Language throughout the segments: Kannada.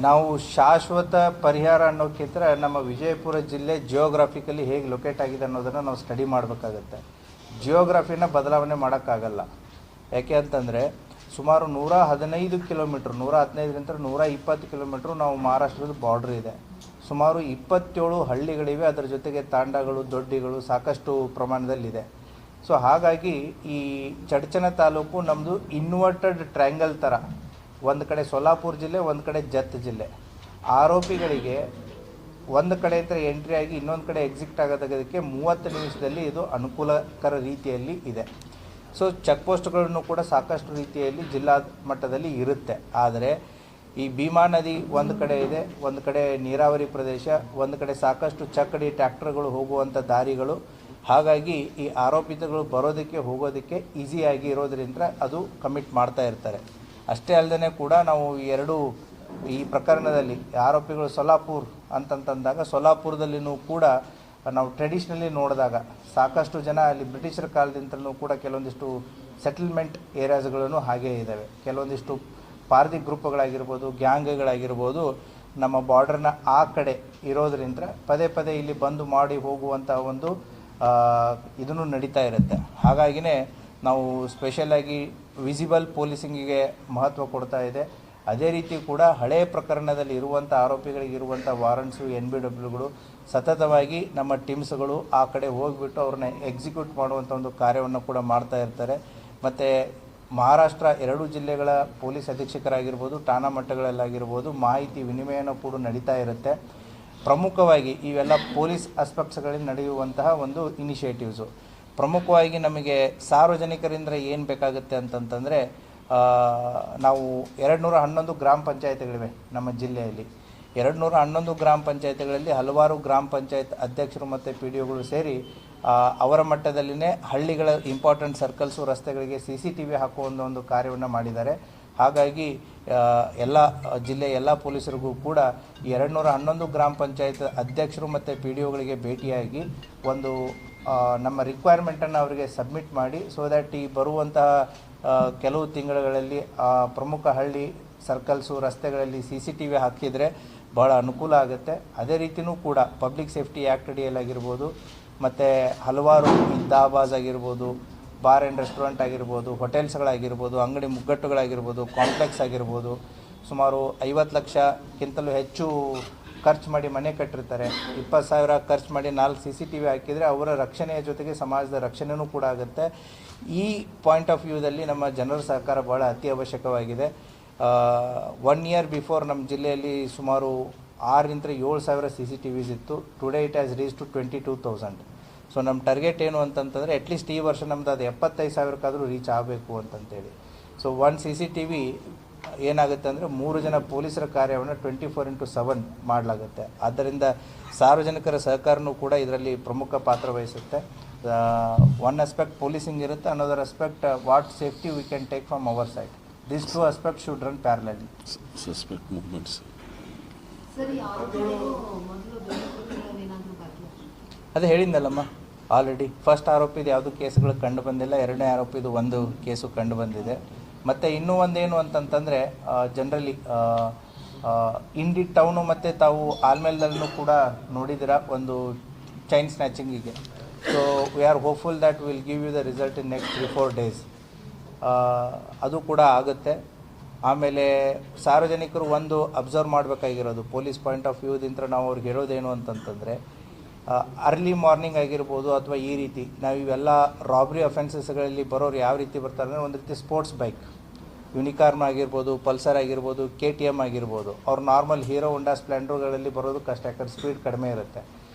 ನಾವು ಶಾಶ್ವತ ಪರಿಹಾರ ಅನ್ನೋಕ್ಕಿಂತ ನಮ್ಮ ವಿಜಯಪುರ ಜಿಲ್ಲೆ ಜಿಯೋಗ್ರಾಫಿಕಲಿ ಹೇಗೆ ಲೊಕೇಟ್ ಆಗಿದೆ ಅನ್ನೋದನ್ನು ನಾವು ಸ್ಟಡಿ ಮಾಡಬೇಕಾಗತ್ತೆ. ಜಿಯೋಗ್ರಫಿನ ಬದಲಾವಣೆ ಮಾಡೋಕ್ಕಾಗಲ್ಲ. ಯಾಕೆ ಅಂತಂದರೆ ಸುಮಾರು 115 ಕಿಲೋಮೀಟ್ರ್, 115ರಿಂದ 120 ಕಿಲೋಮೀಟ್ರು ನಾವು ಮಹಾರಾಷ್ಟ್ರದ ಬಾರ್ಡ್ರ್ ಇದೆ. ಸುಮಾರು 27 ಹಳ್ಳಿಗಳಿವೆ. ಅದರ ಜೊತೆಗೆ ತಾಂಡಗಳು, ದೊಡ್ಡಿಗಳು ಸಾಕಷ್ಟು ಪ್ರಮಾಣದಲ್ಲಿದೆ. ಸೊ ಹಾಗಾಗಿ ಈ ಚಡಚಣ ತಾಲೂಕು ನಮ್ಮದು ಇನ್ವರ್ಟೆಡ್ ಟ್ರಯಾಂಗಲ್ ಥರ, ಒಂದು ಕಡೆ ಸೊಲ್ಲಾಪುರ ಜಿಲ್ಲೆ, ಒಂದು ಕಡೆ ಜತ್ ಜಿಲ್ಲೆ. ಆರೋಪಿಗಳಿಗೆ ಒಂದು ಕಡೆ ಹತ್ರ ಎಂಟ್ರಿ ಆಗಿ ಇನ್ನೊಂದು ಕಡೆ ಎಕ್ಸಿಟ್ ಆಗೋದಕ್ಕೆ 30 ನಿಮಿಷದಲ್ಲಿ ಇದು ಅನುಕೂಲಕರ ರೀತಿಯಲ್ಲಿ ಇದೆ. ಸೊ ಚೆಕ್ ಪೋಸ್ಟ್ಗಳನ್ನು ಕೂಡ ಸಾಕಷ್ಟು ರೀತಿಯಲ್ಲಿ ಜಿಲ್ಲಾ ಮಟ್ಟದಲ್ಲಿ ಇರುತ್ತೆ. ಆದರೆ ಈ ಭೀಮಾ ನದಿ ಒಂದು ಕಡೆ ಇದೆ, ಒಂದು ಕಡೆ ನೀರಾವರಿ ಪ್ರದೇಶ, ಒಂದು ಕಡೆ ಸಾಕಷ್ಟು ಚಕ್ಕಡಿ ಟ್ರ್ಯಾಕ್ಟರ್ಗಳು ಹೋಗುವಂಥ ದಾರಿಗಳು. ಹಾಗಾಗಿ ಈ ಆರೋಪಿತಗಳು ಬರೋದಕ್ಕೆ ಹೋಗೋದಕ್ಕೆ ಈಸಿಯಾಗಿ ಇರೋದರಿಂದ ಅದು ಕಮಿಟ್ ಮಾಡ್ತಾ ಇರ್ತಾರೆ. ಅಷ್ಟೇ ಅಲ್ಲದೆ ಕೂಡ ನಾವು ಈ ಪ್ರಕರಣದಲ್ಲಿ ಆರೋಪಿಗಳು ಸೊಲ್ಲಾಪುರ್ ಅಂತಂದಾಗ ಸೊಲ್ಲಾಪುರದಲ್ಲಿನೂ ಕೂಡ ನಾವು ಟ್ರೆಡಿಷ್ನಲಿ ನೋಡಿದಾಗ ಸಾಕಷ್ಟು ಜನ ಅಲ್ಲಿ ಬ್ರಿಟಿಷರ ಕಾಲದಿಂದಲೂ ಕೂಡ ಕೆಲವೊಂದಿಷ್ಟು ಸೆಟಲ್ಮೆಂಟ್ ಏರಿಯಾಸ್ಗಳನ್ನು ಹಾಗೇ ಇದ್ದಾವೆ. ಕೆಲವೊಂದಿಷ್ಟು ಪಾರ್ದಿ ಗ್ರೂಪ್ಗಳಾಗಿರ್ಬೋದು, ಗ್ಯಾಂಗ್ಗಳಾಗಿರ್ಬೋದು ನಮ್ಮ ಬಾರ್ಡರ್ನ ಆ ಕಡೆ ಇರೋದರಿಂದ ಪದೇ ಪದೇ ಇಲ್ಲಿ ಬಂದು ಮಾಡಿ ಹೋಗುವಂಥ ಒಂದು ಇದನ್ನು ನಡೀತಾ ಇರುತ್ತೆ. ಹಾಗಾಗಿನೇ ನಾವು ಸ್ಪೆಷಲಾಗಿ ವಿಸಿಬಲ್ ಪೊಲೀಸಿಂಗಿಗೆ ಮಹತ್ವ ಕೊಡ್ತಾ ಇದೆ. ಅದೇ ರೀತಿ ಕೂಡ ಹಳೆಯ ಪ್ರಕರಣದಲ್ಲಿ ಇರುವಂಥ ಆರೋಪಿಗಳಿಗಿರುವಂಥ ವಾರಂಟ್ಸು, NBWಗಳು ಸತತವಾಗಿ ನಮ್ಮ ಟೀಮ್ಸ್ಗಳು ಆ ಕಡೆ ಹೋಗಿಬಿಟ್ಟು ಅವ್ರನ್ನ ಎಕ್ಸಿಕ್ಯೂಟ್ ಮಾಡುವಂಥ ಒಂದು ಕಾರ್ಯವನ್ನು ಕೂಡ ಮಾಡ್ತಾ ಇರ್ತಾರೆ. ಮತ್ತು ಮಹಾರಾಷ್ಟ್ರ 2 ಜಿಲ್ಲೆಗಳ ಪೊಲೀಸ್ ಅಧೀಕ್ಷಕರಾಗಿರ್ಬೋದು, ಠಾಣಾ ಮಟ್ಟಗಳಲ್ಲಾಗಿರ್ಬೋದು ಮಾಹಿತಿ ವಿನಿಮಯನೂ ಕೂಡ ನಡೀತಾ ಇರುತ್ತೆ. ಪ್ರಮುಖವಾಗಿ ಇವೆಲ್ಲ ಪೊಲೀಸ್ ಆಸ್ಪೆಕ್ಟ್ಸ್ಗಳಲ್ಲಿ ನಡೆಯುವಂತಹ ಒಂದು ಇನಿಷಿಯೇಟಿವ್ಸು. ಪ್ರಮುಖವಾಗಿ ನಮಗೆ ಸಾರ್ವಜನಿಕರಿಂದ ಏನು ಬೇಕಾಗುತ್ತೆ ಅಂತಂತಂದರೆ, ನಾವು 211 ಗ್ರಾಮ ಪಂಚಾಯತ್ಗಳಿವೆ ನಮ್ಮ ಜಿಲ್ಲೆಯಲ್ಲಿ. 211 ಗ್ರಾಮ ಪಂಚಾಯತ್ಗಳಲ್ಲಿ ಹಲವಾರು ಗ್ರಾಮ ಪಂಚಾಯತ್ ಅಧ್ಯಕ್ಷರು ಮತ್ತು PDOಗಳು ಸೇರಿ ಅವರ ಮಟ್ಟದಲ್ಲಿನೇ ಹಳ್ಳಿಗಳ ಇಂಪಾರ್ಟೆಂಟ್ ಸರ್ಕಲ್ಸು, ರಸ್ತೆಗಳಿಗೆ CCTV ಹಾಕುವ ಒಂದು ಕಾರ್ಯವನ್ನು ಮಾಡಿದ್ದಾರೆ. ಹಾಗಾಗಿ ಎಲ್ಲ ಜಿಲ್ಲೆಯ ಎಲ್ಲ ಪೊಲೀಸರಿಗೂ ಕೂಡ 211 ಗ್ರಾಮ ಪಂಚಾಯತ್ ಅಧ್ಯಕ್ಷರು ಮತ್ತು PDOಗಳಿಗೆ ಭೇಟಿಯಾಗಿ ಒಂದು ನಮ್ಮ ರಿಕ್ವೈರ್ಮೆಂಟನ್ನು ಅವರಿಗೆ ಸಬ್ಮಿಟ್ ಮಾಡಿ, ಸೊ ದ್ಯಾಟ್ ಈ ಬರುವಂತಹ ಕೆಲವು ತಿಂಗಳುಗಳಲ್ಲಿ ಪ್ರಮುಖ ಹಳ್ಳಿ ಸರ್ಕಲ್ಸು, ರಸ್ತೆಗಳಲ್ಲಿ CCTV ಹಾಕಿದರೆ ಭಾಳ ಅನುಕೂಲ ಆಗುತ್ತೆ. ಅದೇ ರೀತಿಯೂ ಕೂಡ ಪಬ್ಲಿಕ್ ಸೇಫ್ಟಿ ಆ್ಯಕ್ಟ್ ಅಡಿಯಲ್ಲಾಗಿರ್ಬೋದು, ಮತ್ತು ಹಲವಾರು ದಾಬಾಸ್ ಆಗಿರ್ಬೋದು, ಬಾರ್ ಆ್ಯಂಡ್ ರೆಸ್ಟೋರೆಂಟ್ ಆಗಿರ್ಬೋದು, ಹೋಟೆಲ್ಸ್ಗಳಾಗಿರ್ಬೋದು, ಅಂಗಡಿ ಮುಗ್ಗಟ್ಟುಗಳಾಗಿರ್ಬೋದು, ಕಾಂಪ್ಲೆಕ್ಸ್ ಆಗಿರ್ಬೋದು, ಸುಮಾರು 50 ಲಕ್ಷಕ್ಕಿಂತಲೂ ಹೆಚ್ಚು ಖರ್ಚು ಮಾಡಿ ಮನೆ ಕಟ್ಟಿರ್ತಾರೆ. 20,000 ಖರ್ಚು ಮಾಡಿ 4 CCTV ಹಾಕಿದರೆ ಅವರ ರಕ್ಷಣೆಯ ಜೊತೆಗೆ ಸಮಾಜದ ರಕ್ಷಣೆಯೂ ಕೂಡ ಆಗುತ್ತೆ. ಈ ಪಾಯಿಂಟ್ ಆಫ್ ವ್ಯೂದಲ್ಲಿ ನಮ್ಮ ಜನರ ಸಹಕಾರ ಭಾಳ ಅತಿ ಅವಶ್ಯಕವಾಗಿದೆ. 1 ಇಯರ್ ಬಿಫೋರ್ ನಮ್ಮ ಜಿಲ್ಲೆಯಲ್ಲಿ ಸುಮಾರು 6ರಿಂದ 7,000 CCTVs ಇತ್ತು. Today it has reach to 22,000. So ನಮ್ಮ ಟಾರ್ಗೆಟ್ ಏನು ಅಂತಂತಂದರೆ ಅಟ್ಲೀಸ್ಟ್ ಈ ವರ್ಷ ನಮ್ಮದು ಅದು 75,000ಕ್ಕಾದರೂ ರೀಚ್ ಆಗಬೇಕು ಅಂತಂತೇಳಿ. ಸೊ 1 CCTV ಏನಾಗುತ್ತೆ ಅಂದರೆ 3 ಜನ ಪೊಲೀಸರ ಕಾರ್ಯವನ್ನು 24/7 ಮಾಡಲಾಗುತ್ತೆ. ಆದ್ದರಿಂದ ಸಾರ್ವಜನಿಕರ ಸಹಕಾರನೂ ಕೂಡ ಇದರಲ್ಲಿ ಪ್ರಮುಖ ಪಾತ್ರ ವಹಿಸುತ್ತೆ. ಒನ್ ಆಸ್ಪೆಕ್ಟ್ ಪೊಲೀಸಿಂಗ್ ಇರುತ್ತೆ, another aspect what safety we can take from our side. This 2 aspect should run ಪ್ಯಾರಲಲಿ. Suspect movements ಅದೇ ಹೇಳಿದ್ನಲ್ಲಮ್ಮ ಆಲ್ರೆಡಿ. ಫಸ್ಟ್ ಆರೋಪಿದು ಯಾವುದು ಕೇಸುಗಳು ಕಂಡು ಬಂದಿಲ್ಲ, 2ನೇ ಆರೋಪಿದು ಒಂದು ಕೇಸು ಕಂಡು ಬಂದಿದೆ. ಮತ್ತು ಇನ್ನೂ ಒಂದೇನು ಅಂತಂತಂದರೆ ಜನರಲಿ ಇಂಡಿ ಟೌನು ಮತ್ತು ತಾವು ಆಲ್ಮೇಲ್ದಲ್ಲೂ ಕೂಡ ನೋಡಿದಿರ ಒಂದು ಚೈನ್ ಸ್ನ್ಯಾಚಿಂಗಿಗೆ. So we are hopeful that will give you the result in next 3-4 days. ಅದು ಕೂಡ ಆಗುತ್ತೆ. ಆಮೇಲೆ ಸಾರ್ವಜನಿಕರು ಒಂದು ಅಬ್ಸರ್ವ್ ಮಾಡಬೇಕಾಗಿರೋದು ಪೊಲೀಸ್ ಪಾಯಿಂಟ್ ಆಫ್ ವ್ಯೂದಿಂದ ನಾವು ಅವ್ರಿಗೆ ಹೇಳೋದೇನು ಅಂತಂತಂದರೆ, ಅರ್ಲಿ ಮಾರ್ನಿಂಗ್ ಆಗಿರ್ಬೋದು ಅಥವಾ ಈ ರೀತಿ ನಾವು ಇವೆಲ್ಲ ರಾಬ್ರಿ ಅಫೆನ್ಸಸ್ಗಳಲ್ಲಿ ಬರೋರು ಯಾವ ರೀತಿ ಬರ್ತಾರೆ ಅಂದರೆ, ಒಂದು ರೀತಿ ಸ್ಪೋರ್ಟ್ಸ್ ಬೈಕ್, ಯುನಿಕಾರ್ನ್ ಆಗಿರ್ಬೋದು, ಪಲ್ಸರ್ ಆಗಿರ್ಬೋದು, KTM ಆಗಿರ್ಬೋದು. ಅವ್ರು ನಾರ್ಮಲ್ ಹೀರೋ ಹೋಂಡಾ ಸ್ಪ್ಲೆಂಡರ್ಗಳಲ್ಲಿ ಬರೋದು ಕಷ್ಟ, ಯಾಕಂದ್ರೆ ಸ್ಪೀಡ್ ಕಡಿಮೆ ಇರುತ್ತೆ.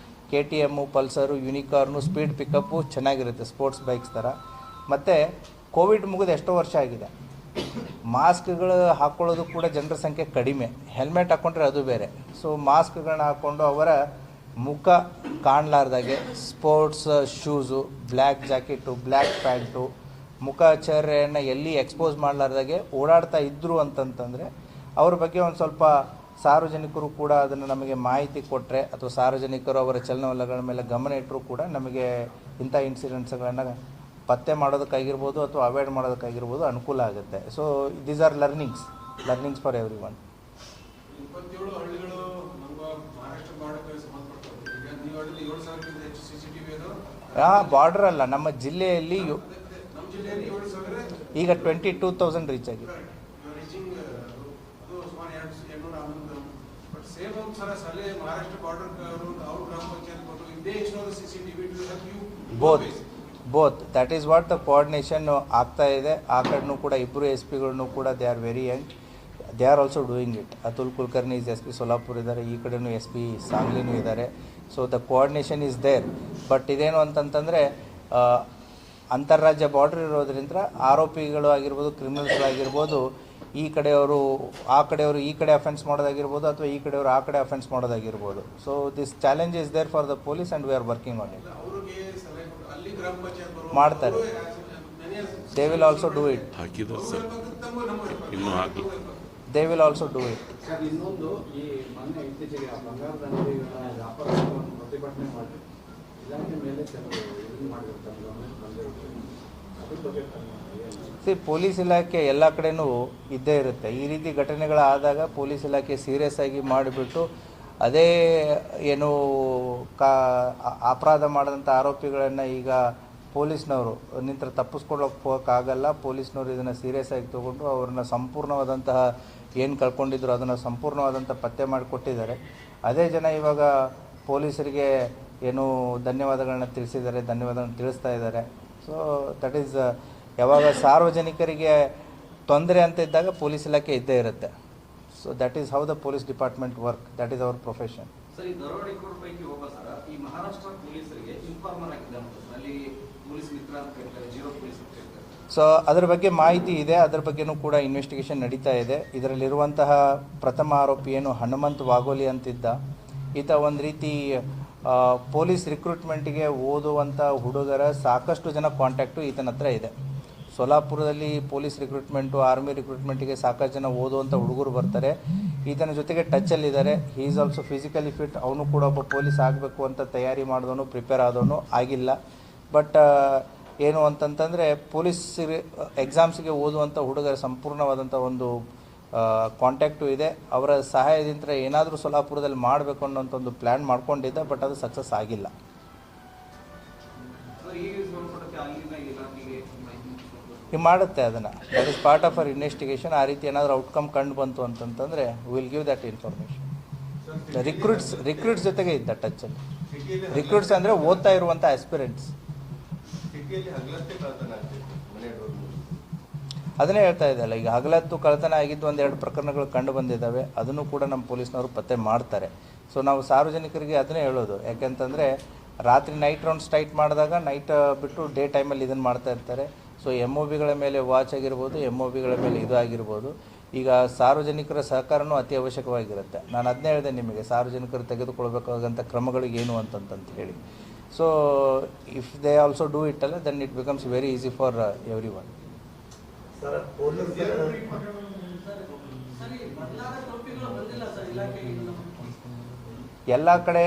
KTM, ಪಲ್ಸರು, ಯುನಿಕಾರ್ನು ಸ್ಪೀಡ್ ಪಿಕಪ್ಪು ಚೆನ್ನಾಗಿರುತ್ತೆ, ಸ್ಪೋರ್ಟ್ಸ್ ಬೈಕ್ಸ್ ಥರ. ಮತ್ತು ಕೋವಿಡ್ ಮುಗಿದು ಎಷ್ಟೋ ವರ್ಷ ಆಗಿದೆ, ಮಾಸ್ಕ್ಗಳು ಹಾಕ್ಕೊಳ್ಳೋದು ಕೂಡ ಜನರ ಸಂಖ್ಯೆ ಕಡಿಮೆ. ಹೆಲ್ಮೆಟ್ ಹಾಕ್ಕೊಂಡ್ರೆ ಅದು ಬೇರೆ. ಸೊ ಮಾಸ್ಕ್ಗಳನ್ನ ಹಾಕ್ಕೊಂಡು ಅವರ ಮುಖ ಕಾಣಲಾರ್ದಾಗೆ sports shoes, black jacket, black pant, ಮುಖಚರ್ಯೆಯನ್ನು ಎಲ್ಲಿ ಎಕ್ಸ್ಪೋಸ್ ಮಾಡಲಾರ್ದಾಗೆ ಓಡಾಡ್ತಾ ಇದ್ದರು ಅಂತಂತಂದರೆ ಅವ್ರ ಬಗ್ಗೆ ಒಂದು ಸ್ವಲ್ಪ ಸಾರ್ವಜನಿಕರು ಕೂಡ ಅದನ್ನು ನಮಗೆ ಮಾಹಿತಿ ಕೊಟ್ಟರೆ, ಅಥವಾ ಸಾರ್ವಜನಿಕರು ಅವರ ಚಲನವಲನಗಳ ಮೇಲೆ ಗಮನ ಇಟ್ಟರೂ ಕೂಡ ನಮಗೆ ಇಂಥ ಇನ್ಸಿಡೆಂಟ್ಸ್ಗಳನ್ನು ಪತ್ತೆ ಮಾಡೋದಕ್ಕಾಗಿರ್ಬೋದು ಅಥವಾ ಅವಾಯ್ಡ್ ಮಾಡೋದಕ್ಕಾಗಿರ್ಬೋದು ಅನುಕೂಲ ಆಗುತ್ತೆ. So these are learnings for every one. 27 ಹಳ್ಳಿಗಳು ನಮ್ಮ ಮಹಾರಾಷ್ಟ್ರ ಬಾರ್ಡರ್ಗೆ ಸಂಬಂಧಪಟ್ಟವು. ಈಗ ನೀವು ಹೇಳಿದ 7,000ಕ್ಕಿಂತ ಹೆಚ್ಚು CCTV ಅದು ಬಾರ್ಡರ್ ಅಲ್ಲ, ನಮ್ಮ ಜಿಲ್ಲೆಯಲ್ಲಿ ನಮ್ಮ ಜಿಲ್ಲೆಯಲ್ಲಿ 7,000 ಈಗ 22,000 ರೀಚ್ ಆಗಿದೆ. ರೀಚಿಂಗ್ ಅದು ಸುಮಾರು 200 ಬಟ್ ಸೇಮ್ ಒಂದು ಸಲ ಮಹಾರಾಷ್ಟ್ರ ಬಾರ್ಡರ್ ಅವ್ರ ಗ್ರಾಮ ಪಂಚಾಯತ್ ಕೊಟ್ಟು ಇದೇ ಹೆಚ್ಚಿನ CCTV to help you both that is what the coordination ಆಗ್ತಾ ಇದೆ. ಆ ಕಡೆನೂ ಕೂಡ ಇಬ್ಬರು ಎಸ್ ಪಿಗಳನ್ನು ಕೂಡ they are very young, they are also doing it. Atul Kulkarni is S P Solapur ಇದ್ದಾರೆ, ಈ ಕಡೆನೂ ಎಸ್ ಪಿ ಸಾಂಗ್ಲಿನೂ ಇದ್ದಾರೆ. So the coordination is there. But ಇದೇನು ಅಂತಂತಂದರೆ ಅಂತಾರಾಜ್ಯ ಬಾರ್ಡರ್ ಇರೋದ್ರಿಂದ ಆರೋಪಿಗಳು ಆಗಿರ್ಬೋದು, ಕ್ರಿಮಿನಲ್ಸ್ಗಳಾಗಿರ್ಬೋದು, ಈ ಕಡೆಯವರು ಆ ಕಡೆಯವರು ಈ ಕಡೆ ಅಫೆನ್ಸ್ ಮಾಡೋದಾಗಿರ್ಬೋದು, ಅಥವಾ ಈ ಕಡೆಯವರು ಆ ಕಡೆ ಅಫೆನ್ಸ್ ಮಾಡೋದಾಗಿರ್ಬೋದು. So this challenge is there for the police and we are working on it. ಮಾಡ್ತಾರೆ. They will also do it. ಹಾಕಿದ್ದಾರೆ ಸರ್, ಇನ್ನೂ ಹಾಕಿ. They will also do it. Sir, ಇನ್ನೊಂದು ಈ ಮೊನ್ನೆ ಇತ್ತೀಚೆಗೆ ಬಂಗಾರದ ಅಂಗಡಿಗಳ ವ್ಯಾಪಾರವನ್ನು ಪ್ರತಿಭಟನೆ ಮಾಡಿ ಇಲಾಖೆ ಮೇಲೆ ಕೆಲವು ಇದು ಮಾಡಿರ್ತಾರೆ, ಅದ್ರ ಬಗ್ಗೆ ಪೊಲೀಸ್ ಇಲಾಖೆ ಎಲ್ಲ ಕಡೆನೂ ಇದ್ದೇ ಇರುತ್ತೆ. ಈ ರೀತಿ ಘಟನೆಗಳಾದಾಗ ಪೊಲೀಸ್ ಇಲಾಖೆ ಸೀರಿಯಸ್ ಆಗಿ ಮಾಡಿಬಿಟ್ಟು ಅದೇ ಏನು ಅಪರಾಧ ಮಾಡಿದಂಥ ಆರೋಪಿಗಳನ್ನು ಈಗ ಪೊಲೀಸ್ನವರು ನಿಂತರ ತಪ್ಪಿಸ್ಕೊಳ್ಳೋಕೆ ಹೋಗೋಕ್ಕಾಗಲ್ಲ. ಪೊಲೀಸ್ನವರು ಇದನ್ನು ಸೀರಿಯಸ್ ಆಗಿ ತೊಗೊಂಡು ಅವ್ರನ್ನ ಸಂಪೂರ್ಣವಾದಂತಹ ಏನು ಕಳ್ಕೊಂಡಿದ್ರು ಅದನ್ನು ಸಂಪೂರ್ಣವಾದಂಥ ಪತ್ತೆ ಮಾಡಿಕೊಟ್ಟಿದ್ದಾರೆ. ಅದೇ ಜನ ಇವಾಗ ಪೊಲೀಸರಿಗೆ ಏನು ಧನ್ಯವಾದಗಳನ್ನ ತಿಳಿಸ್ತಾ ಇದ್ದಾರೆ. ಸೊ ದಟ್ ಈಸ್ ಯಾವಾಗ ಸಾರ್ವಜನಿಕರಿಗೆ ತೊಂದರೆ ಅಂತ ಇದ್ದಾಗ ಪೊಲೀಸ್ ಇಲಾಖೆ ಇದ್ದೇ ಇರುತ್ತೆ. So that is how the police department work, that is our profession. Sir, ಈ ದರೋಡೆಕೋರ ಪೈಕಿ ಒಬ್ಬ ಸರ್ ಈ ಮಹಾರಾಷ್ಟ್ರ ಪೊಲೀಸರಿಗೆ ಇನ್ಫಾರ್ಮರ್ ಆಗಿದ್ದಾನೆ ಸರ್. ಅಲ್ಲಿ ಪೊಲೀಸ್ ಮಿತ್ರ ಅಂತ ಕರೀತಾರೆ, ಜೀರೋ ಪೊಲೀಸ್ ಅಂತ ಕರೀತಾರೆ. ಸೊ ಅದರ ಬಗ್ಗೆ ಮಾಹಿತಿ ಇದೆ, ಅದರ ಬಗ್ಗೆನೂ ಕೂಡ ಇನ್ವೆಸ್ಟಿಗೇಷನ್ ನಡೀತಾ ಇದೆ. ಇದರಲ್ಲಿರುವಂತಹ ಪ್ರಥಮ ಆರೋಪಿ ಏನು ಹನುಮಂತ್ ವಾಗೋಲಿ ಅಂತಿದ್ದ, ಈತ ಒಂದು ರೀತಿ ಪೊಲೀಸ್ ರಿಕ್ರೂಟ್ಮೆಂಟಿಗೆ ಓದುವಂಥ ಹುಡುಗರ ಸಾಕಷ್ಟು ಜನ ಕಾಂಟ್ಯಾಕ್ಟು ಈತನ ಹತ್ರ ಇದೆ. ಸೋಲಾಪುರದಲ್ಲಿ ಪೊಲೀಸ್ ರಿಕ್ರೂಟ್ಮೆಂಟು, ಆರ್ಮಿ ರಿಕ್ರೂಟ್ಮೆಂಟಿಗೆ ಸಾಕಷ್ಟು ಜನ ಓದುವಂಥ ಹುಡುಗರು ಬರ್ತಾರೆ. ಈತನ ಜೊತೆಗೆ ಟಚ್ಚಲ್ಲಿದ್ದಾರೆ. He is also physically fit. ಅವನು ಕೂಡ ಒಬ್ಬ ಪೊಲೀಸ್ ಆಗಬೇಕು ಅಂತ ತಯಾರಿ ಮಾಡಿದವನು, ಪ್ರಿಪೇರ್ ಆದವನು ಆಗಿಲ್ಲ. ಬಟ್ ಏನು ಅಂತಂತಂದರೆ ಪೊಲೀಸ್ ಎಕ್ಸಾಮ್ಸಿಗೆ ಓದುವಂಥ ಹುಡುಗರ ಸಂಪೂರ್ಣವಾದಂಥ ಒಂದು ಕಾಂಟ್ಯಾಕ್ಟು ಇದೆ. ಅವರ ಸಹಾಯದಿಂದ ಏನಾದರೂ ಸೋಲಾಪುರದಲ್ಲಿ ಮಾಡಬೇಕು ಅನ್ನೋಂಥ ಒಂದು ಪ್ಲ್ಯಾನ್ ಮಾಡ್ಕೊಂಡಿದ್ದ, ಬಟ್ ಅದು ಸಕ್ಸಸ್ ಆಗಿಲ್ಲ. ಈ ಮಾಡುತ್ತೆ ಅದನ್ನು, that is part of our investigation. ಆ ರೀತಿ ಏನಾದರೂ ಔಟ್ಕಮ್ ಕಂಡು ಬಂತು ಅಂತಂತಂದರೆ will give that information. Recruits ಜೊತೆಗೆ ಇದ್ದ ಟಚ್ಚಲ್ಲಿ. ರಿಕ್ರೂಟ್ಸ್ ಅಂದರೆ ಓದ್ತಾ ಇರುವಂಥ ಆಸ್ಪಿರೆಂಟ್ಸ್. ಅದನ್ನೇ ಹೇಳ್ತಾ ಇದ್ದಲ್ಲ, ಈಗ ಹಗಲತ್ತು ಕಳ್ಳತನ ಆಗಿದ್ದು 1-2 ಪ್ರಕರಣಗಳು ಕಂಡು ಬಂದಿದ್ದಾವೆ. ಅದನ್ನು ಕೂಡ ನಮ್ಮ ಪೊಲೀಸ್ನವರು ಪತ್ತೆ ಮಾಡ್ತಾರೆ. ಸೊ ನಾವು ಸಾರ್ವಜನಿಕರಿಗೆ ಅದನ್ನೇ ಹೇಳೋದು, ಯಾಕೆಂತಂದರೆ ರಾತ್ರಿ ನೈಟ್ ರೌಂಡ್ಸ್ ಟೈಟ್ ಮಾಡಿದಾಗ ನೈಟ್ ಬಿಟ್ಟು ಡೇ ಟೈಮಲ್ಲಿ ಇದನ್ನು ಮಾಡ್ತಾ ಇರ್ತಾರೆ. ಸೊ MOBಗಳ ಮೇಲೆ ವಾಚ್ ಆಗಿರ್ಬೋದು, MOBಗಳ ಮೇಲೆ ಇದು ಆಗಿರ್ಬೋದು. ಈಗ ಸಾರ್ವಜನಿಕರ ಸಹಕಾರನೂ ಅತಿ ಅವಶ್ಯಕವಾಗಿರುತ್ತೆ. ನಾನು ಅದನ್ನೇ ಹೇಳಿದೆ ನಿಮಗೆ, ಸಾರ್ವಜನಿಕರು ತೆಗೆದುಕೊಳ್ಬೇಕಾದಂಥ ಕ್ರಮಗಳು ಏನು ಅಂತಂತ ಹೇಳಿ. So if they also do it ಅಲ್ಲ, then it becomes very easy for everyone. ಎಲ್ಲ ಕಡೆ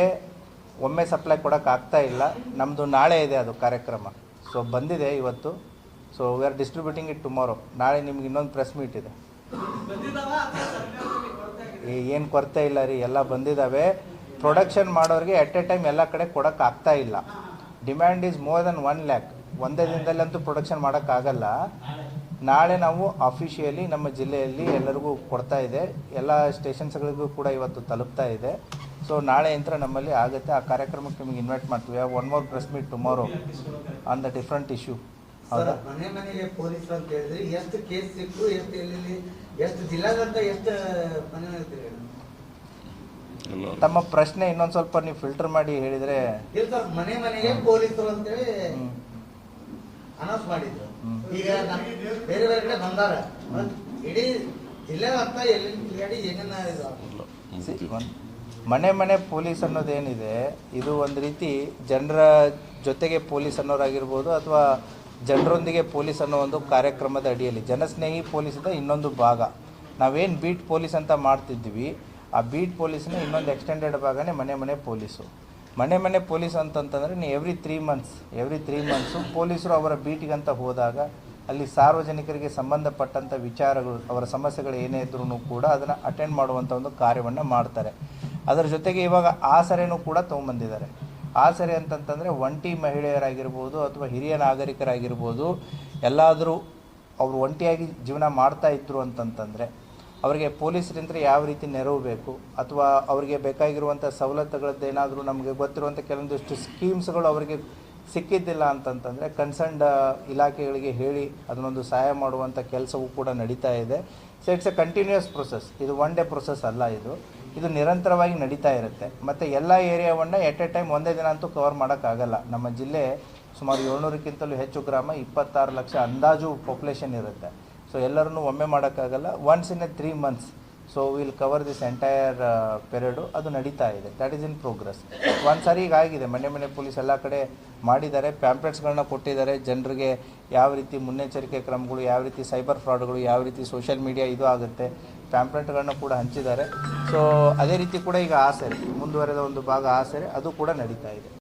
ಒಮ್ಮೆ ಸಪ್ಲೈ ಕೊಡೋಕ್ಕಾಗ್ತಾ ಇಲ್ಲ. ನಮ್ಮದು ನಾಳೆ ಇದೆ ಅದು ಕಾರ್ಯಕ್ರಮ. ಸೊ ಬಂದಿದೆ ಇವತ್ತು. So we R distributing it tomorrow. ನಾಳೆ ನಿಮ್ಗೆ ಇನ್ನೊಂದು ಪ್ರೆಸ್ ಮೀಟ್ ಇದೆ. ಏನು ಕೊರತೆ ಇಲ್ಲ ರೀ, ಎಲ್ಲ ಬಂದಿದ್ದಾವೆ. ಪ್ರೊಡಕ್ಷನ್ ಮಾಡೋರಿಗೆ ಎಟ್ ಎ ಟೈಮ್ ಎಲ್ಲ ಕಡೆ ಕೊಡೋಕ್ಕಾಗ್ತಾ ಇಲ್ಲ. Demand is more than 1 lakh. ಒಂದೇ ದಿನದಲ್ಲಂತೂ ಪ್ರೊಡಕ್ಷನ್ ಮಾಡೋಕ್ಕಾಗಲ್ಲ. ನಾಳೆ ನಾವು ಅಫಿಷಿಯಲಿ ನಮ್ಮ ಜಿಲ್ಲೆಯಲ್ಲಿ ಎಲ್ಲರಿಗೂ ಕೊಡ್ತಾ ಇದೆ. ಎಲ್ಲ ಸ್ಟೇಷನ್ಸ್ಗಳಿಗೂ ಕೂಡ ಇವತ್ತು ತಲುಪ್ತಾ ಇದೆ. ಸೊ ನಾಳೆ ಯಂತ್ರ ನಮ್ಮಲ್ಲಿ ಆಗುತ್ತೆ. ಆ ಕಾರ್ಯಕ್ರಮಕ್ಕೆ ನಿಮಗೆ ಇನ್ವೈಟ್ ಮಾಡ್ತೀವಿ. One more press meet tomorrow on the different issue. ಹೌದಾ? ಮನೆಗೆ ಪೊಲೀಸ್ ಅಂತ ಹೇಳಿದ್ರೆ ಎಷ್ಟು ಕೇಸ್ ಸಿಕ್ಕರು, ಎಷ್ಟು ಎಲ್ಲಿ, ಎಷ್ಟು ಜಿಲ್ಲಾದಂತ ಎಷ್ಟು ಮನೆ ಹೇಳ್ತೀರಿ? ತಮ್ಮ ಪ್ರಶ್ನೆ ಇನ್ನೊಂದು ಸ್ವಲ್ಪ ನೀವು ಫಿಲ್ಟರ್ ಮಾಡಿ ಹೇಳಿದರೆ. ಇಲ್ಲ ಸರ್, ಮನೆಗೆ ಪೊಲೀಸರು ಅಂತೇಳಿ ಅನೌನ್ಸ್ ಮಾಡಿದ್ರು. ಈಗ ಬೇರೆ ಬೇರೆ ಕಡೆ ಬಂದಾರ, ಇಡೀ ಜಿಲ್ಲೆ ಅಂತ ಎಲ್ಲಿ ತಿರುಗಾಡಿ ಏನೇನ ಮನೆ ಪೊಲೀಸ್ ಅನ್ನೋದೇನಿದೆ, ಇದು ಒಂದು ರೀತಿ ಜನರ ಜೊತೆಗೆ ಪೊಲೀಸ್ ಅನ್ನೋರಾಗಿರ್ಬೋದು, ಅಥವಾ ಜನರೊಂದಿಗೆ ಪೊಲೀಸ್ ಅನ್ನೋ ಒಂದು ಕಾರ್ಯಕ್ರಮದ ಅಡಿಯಲ್ಲಿ ಜನಸ್ನೇಹಿ ಪೊಲೀಸಿಂದ ಇನ್ನೊಂದು ಭಾಗ. ನಾವೇನು ಬೀಟ್ ಪೊಲೀಸ್ ಅಂತ ಮಾಡ್ತಿದ್ವಿ, ಆ ಬೀಟ್ ಪೊಲೀಸ್ನ ಇನ್ನೊಂದು ಎಕ್ಸ್ಟೆಂಡೆಡ್ ಭಾಗನೇ ಮನೆ ಪೊಲೀಸು. ಮನೆ ಪೊಲೀಸ್ ಅಂತಂತಂದರೆ ನೀವು ಎವ್ರಿ 3 months ಪೊಲೀಸರು ಅವರ ಬೀಟಿಗಂತ ಹೋದಾಗ ಅಲ್ಲಿ ಸಾರ್ವಜನಿಕರಿಗೆ ಸಂಬಂಧಪಟ್ಟಂಥ ವಿಚಾರಗಳು, ಅವರ ಸಮಸ್ಯೆಗಳು ಏನೇ ಇದ್ರೂ ಕೂಡ ಅದನ್ನು ಅಟೆಂಡ್ ಮಾಡುವಂಥ ಒಂದು ಕಾರ್ಯವನ್ನು ಮಾಡ್ತಾರೆ. ಅದರ ಜೊತೆಗೆ ಇವಾಗ ಆಸರೆನೂ ಕೂಡ ತೊಗೊಂಬಂದಿದ್ದಾರೆ. ಆಸರೆ ಅಂತಂತಂದರೆ ಒಂಟಿ ಮಹಿಳೆಯರಾಗಿರ್ಬೋದು ಅಥವಾ ಹಿರಿಯ ನಾಗರಿಕರಾಗಿರ್ಬೋದು, ಎಲ್ಲಾದರೂ ಅವರು ಒಂಟಿಯಾಗಿ ಜೀವನ ಮಾಡ್ತಾ ಇದ್ರು ಅಂತಂತಂದರೆ ಅವರಿಗೆ ಪೊಲೀಸರಿಂದ ಯಾವ ರೀತಿ ನೆರವು ಬೇಕು ಅಥವಾ ಅವರಿಗೆ ಬೇಕಾಗಿರುವಂಥ ಸವಲತ್ತುಗಳದ್ದೇನಾದರೂ ನಮಗೆ ಗೊತ್ತಿರುವಂಥ ಕೆಲವೊಂದಿಷ್ಟು ಸ್ಕೀಮ್ಸ್ಗಳು ಅವರಿಗೆ ಸಿಕ್ಕಿದ್ದಿಲ್ಲ ಅಂತಂತಂದರೆ ಕನ್ಸರ್ನ್ಡ್ ಇಲಾಖೆಗಳಿಗೆ ಹೇಳಿ ಅದನ್ನೊಂದು ಸಹಾಯ ಮಾಡುವಂಥ ಕೆಲಸವೂ ಕೂಡ ನಡೀತಾ ಇದೆ. So it's A continuous process. ಇದು ಒನ್ ಡೇ ಪ್ರೊಸೆಸ್ ಅಲ್ಲ, ಇದು ನಿರಂತರವಾಗಿ ನಡೀತಾ ಇರುತ್ತೆ. ಮತ್ತು ಎಲ್ಲ ಏರಿಯಾವನ್ನು ಎಟ್ ಎ ಟೈಮ್ ಒಂದೇ ದಿನ ಅಂತೂ ಕವರ್ ಮಾಡೋಕ್ಕಾಗಲ್ಲ. ನಮ್ಮ ಜಿಲ್ಲೆ ಸುಮಾರು 700ಕ್ಕಿಂತಲೂ ಹೆಚ್ಚು ಗ್ರಾಮ, 26 ಲಕ್ಷ ಅಂದಾಜು ಪಾಪ್ಯುಲೇಷನ್ ಇರುತ್ತೆ. ಸೊ ಎಲ್ಲರನ್ನೂ ಒಮ್ಮೆ ಮಾಡೋಕ್ಕಾಗಲ್ಲ. Once in a 3 months so will cover this entire period. ಅದು ನಡೀತಾ ಇದೆ, ದ್ಯಾಟ್ ಈಸ್ ಇನ್ ಪ್ರೋಗ್ರೆಸ್. ಒಂದು ಸಾರಿ ಈಗ ಆಗಿದೆ, ಮನೆ ಪೊಲೀಸ್ ಎಲ್ಲ ಕಡೆ ಮಾಡಿದ್ದಾರೆ, ಪ್ಯಾಂಪ್ಲೆಟ್ಸ್ಗಳನ್ನ ಕೊಟ್ಟಿದ್ದಾರೆ ಜನರಿಗೆ, ಯಾವ ರೀತಿ ಮುನ್ನೆಚ್ಚರಿಕೆ ಕ್ರಮಗಳು, ಯಾವ ರೀತಿ ಸೈಬರ್ ಫ್ರಾಡ್ಗಳು, ಯಾವ ರೀತಿ ಸೋಷಿಯಲ್ ಮೀಡಿಯಾ ಇದು ಆಗುತ್ತೆ, ಪ್ಯಾಂಪ್ಲೆಟ್ಗಳನ್ನ ಕೂಡ ಹಂಚಿದ್ದಾರೆ. ಸೊ ಅದೇ ರೀತಿ ಕೂಡ ಈಗ ಆಸರೆ ಮುಂದುವರೆದ ಒಂದು ಭಾಗ ಆಸರೆ ಅದು ಕೂಡ ನಡೀತಾ ಇದೆ.